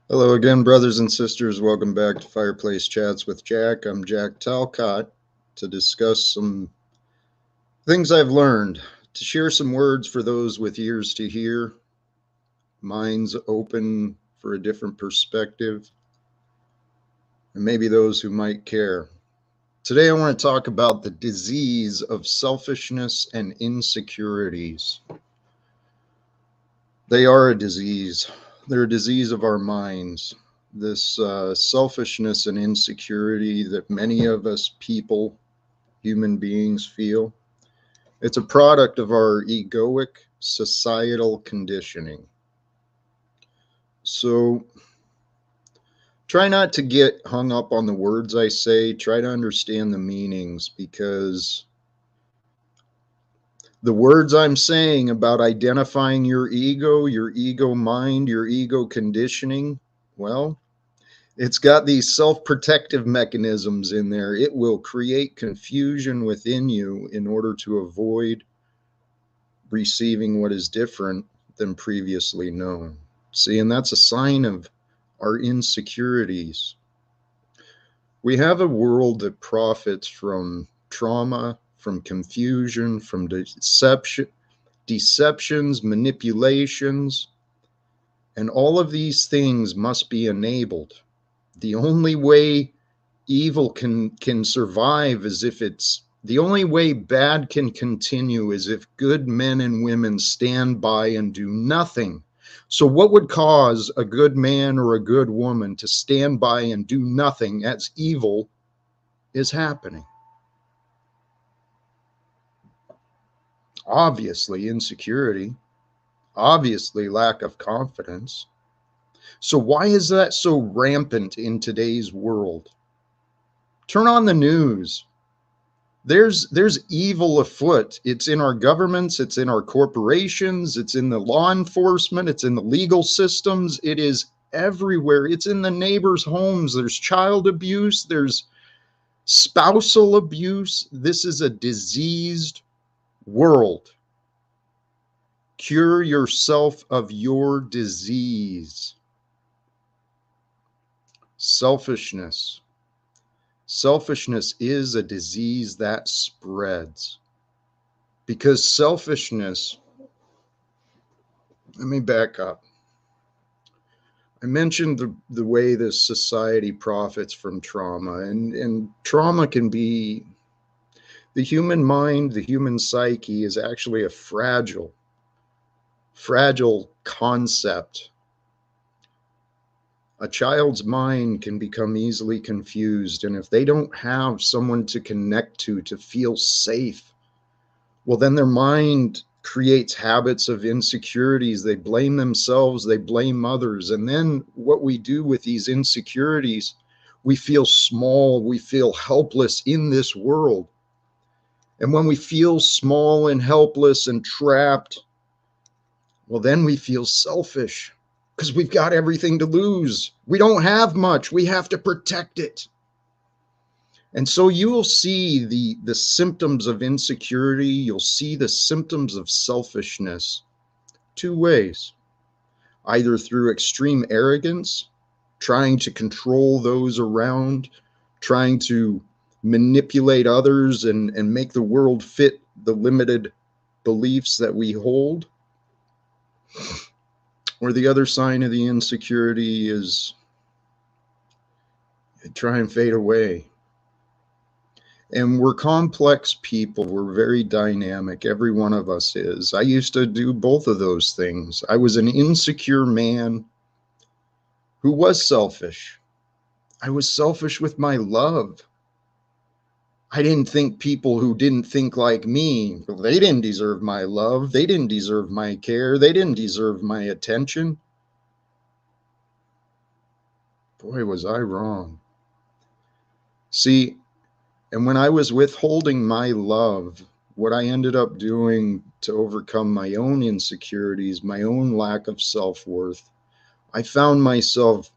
Hello again, brothers and sisters. Welcome back to Fireplace Chats with Jack. I'm Jack Talcott to discuss some things I've learned, to share some words for those with ears to hear, minds open for a different perspective, and maybe those who might care. Today, I want to talk about the disease of selfishness and insecurities. They are a disease. They're a disease of our minds. This selfishness and insecurity that many of us people, human beings, feel. It's a product of our egoic societal conditioning. So try not to get hung up on the words I say. Try to understand the meanings, because the words I'm saying about identifying your ego mind, your ego conditioning, well, it's got these self-protective mechanisms in there. It will create confusion within you in order to avoid receiving what is different than previously known. See, and that's a sign of our insecurities. We have a world that profits from trauma, from confusion, from deceptions, manipulations, and all of these things must be enabled. The only way evil can survive is if it's the only way bad can continue is if good men and women stand by and do nothing. So what would cause a good man or a good woman to stand by and do nothing as evil is happening? Obviously insecurity, obviously lack of confidence. So why is that so rampant in today's world? Turn on the news. There's evil afoot. It's in our governments, it's in our corporations, it's in the law enforcement, it's in the legal systems, it is everywhere. It's in the neighbors' homes. There's child abuse, there's spousal abuse. This is a diseased world. Cure yourself of your disease. Selfishness. Selfishness is a disease that spreads. Because selfishness, let me back up. I mentioned the way this society profits from trauma, and trauma can be the human mind, the human psyche is actually a fragile concept. A child's mind can become easily confused, and if they don't have someone to connect to feel safe, well, then their mind creates habits of insecurities. They blame themselves, they blame others. And then what we do with these insecurities, we feel small, we feel helpless in this world. And when we feel small and helpless and trapped, well, then we feel selfish because we've got everything to lose. We don't have much, we have to protect it. And so you will see the symptoms of insecurity, you'll see the symptoms of selfishness two ways: either through extreme arrogance, trying to control those around, trying to manipulate others and make the world fit the limited beliefs that we hold. Or the other sign of the insecurity is try and fade away. And we're complex people. We're very dynamic. Every one of us is. I used to do both of those things. I was an insecure man who was selfish. I was selfish with my love. I didn't think people who didn't think like me, they didn't deserve my love. They didn't deserve my care. They didn't deserve my attention. Boy, was I wrong. See, and when I was withholding my love, what I ended up doing to overcome my own insecurities, my own lack of self-worth, I found myself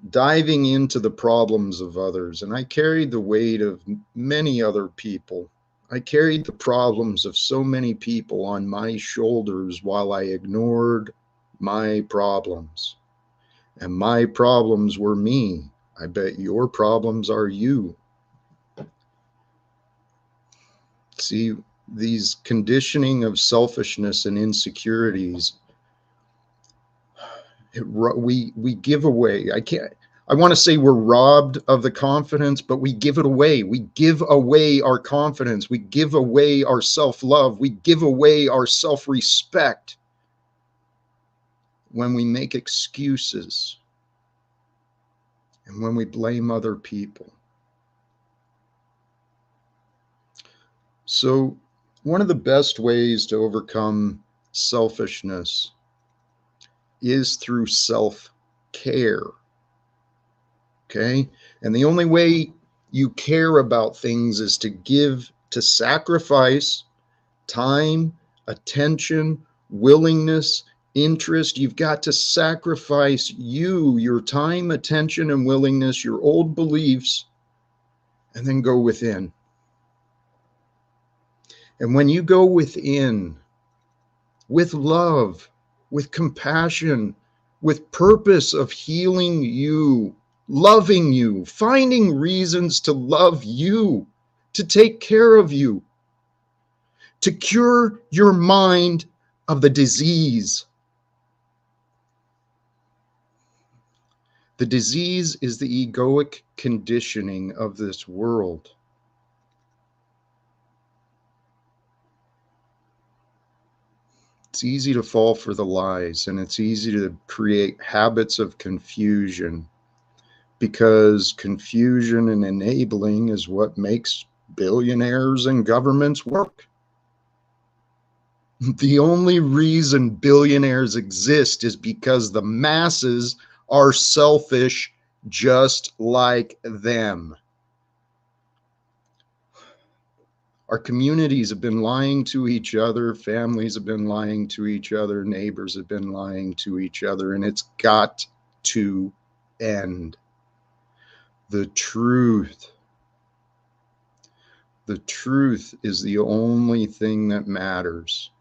diving into the problems of others, and I carried the weight of many other people. I carried the problems of so many people on my shoulders while I ignored my problems. And my problems were me. I bet your problems are you. See, these conditioning of selfishness and insecurities, we give away. I want to say we're robbed of the confidence, but we give it away. We give away our confidence. We give away our self-love. We give away our self-respect when we make excuses and when we blame other people. So, one of the best ways to overcome selfishness is through self-care. Okay? And the only way you care about things is to sacrifice time, attention, willingness, interest. You've got to sacrifice your time, attention, and willingness, your old beliefs, and then go within. And when you go within with love, with compassion, with purpose of healing you, loving you, finding reasons to love you, to take care of you, to cure your mind of the disease. The disease is the egoic conditioning of this world. It's easy to fall for the lies, and it's easy to create habits of confusion, because confusion and enabling is what makes billionaires and governments work. The only reason billionaires exist is because the masses are selfish just like them. Our communities have been lying to each other, families have been lying to each other, neighbors have been lying to each other, and it's got to end. The truth is the only thing that matters.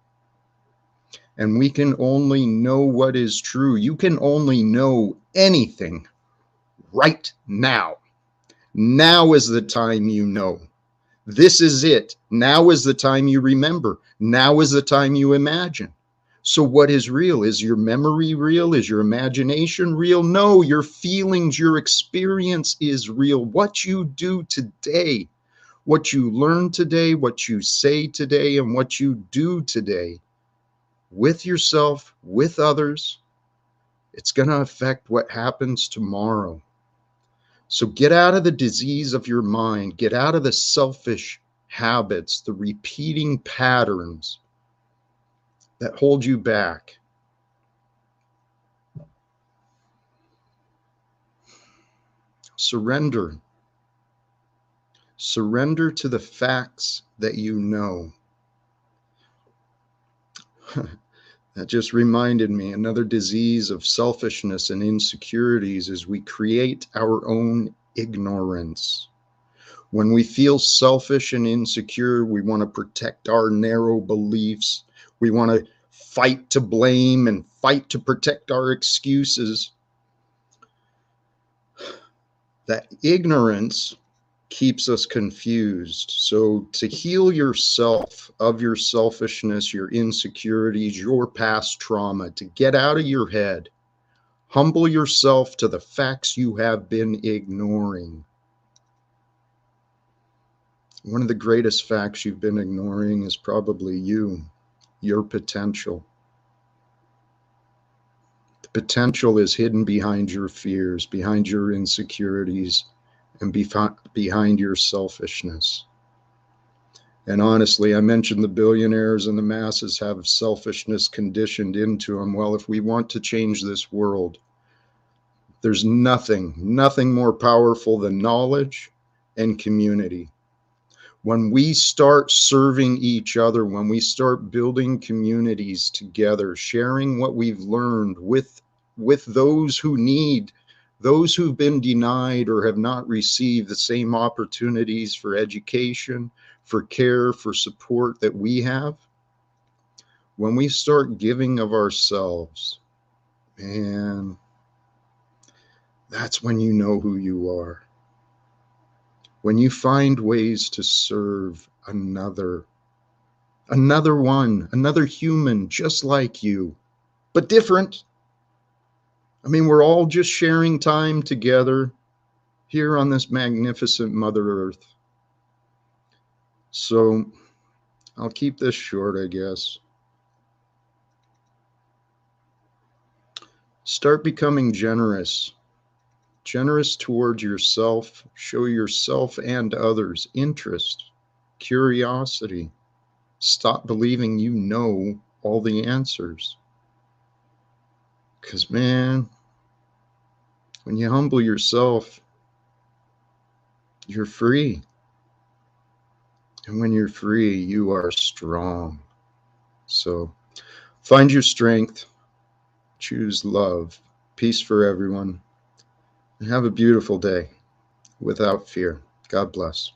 And we can only know what is true. You can only know anything right now. Now is the time you know. This is it. Now is the time you remember. Now is the time you imagine. So what is real? Is your memory real? Is your imagination real? No, your feelings, your experience is real. What you do today, what you learn today, what you say today, and what you do today with yourself, with others, it's going to affect what happens tomorrow. So get out of the disease of your mind, get out of the selfish habits, the repeating patterns that hold you back. Surrender. Surrender to the facts that you know. That just reminded me, another disease of selfishness and insecurities is we create our own ignorance. When we feel selfish and insecure, we want to protect our narrow beliefs. We want to fight to blame and fight to protect our excuses. That ignorance keeps us confused. So to heal yourself of your selfishness, your insecurities, your past trauma, to get out of your head, humble yourself to the facts you have been ignoring. One of the greatest facts you've been ignoring is probably you, your potential. The potential is hidden behind your fears, behind your insecurities, and behind your selfishness. And honestly, I mentioned the billionaires and the masses have selfishness conditioned into them. Well, if we want to change this world, there's nothing more powerful than knowledge and community. When we start serving each other, when we start building communities together, sharing what we've learned with those who need, those who've been denied or have not received the same opportunities for education, for care, for support that we have, when we start giving of ourselves, man, That's when you know who you are. When you find ways to serve another one, another human just like you, but different. I mean, we're all just sharing time together here on this magnificent Mother Earth. So I'll keep this short, I guess. Start becoming generous. Generous towards yourself. Show yourself and others interest, curiosity. Stop believing you know all the answers. Because, man, when you humble yourself, you're free. And when you're free, you are strong. So find your strength, choose love, peace for everyone, and have a beautiful day without fear. God bless.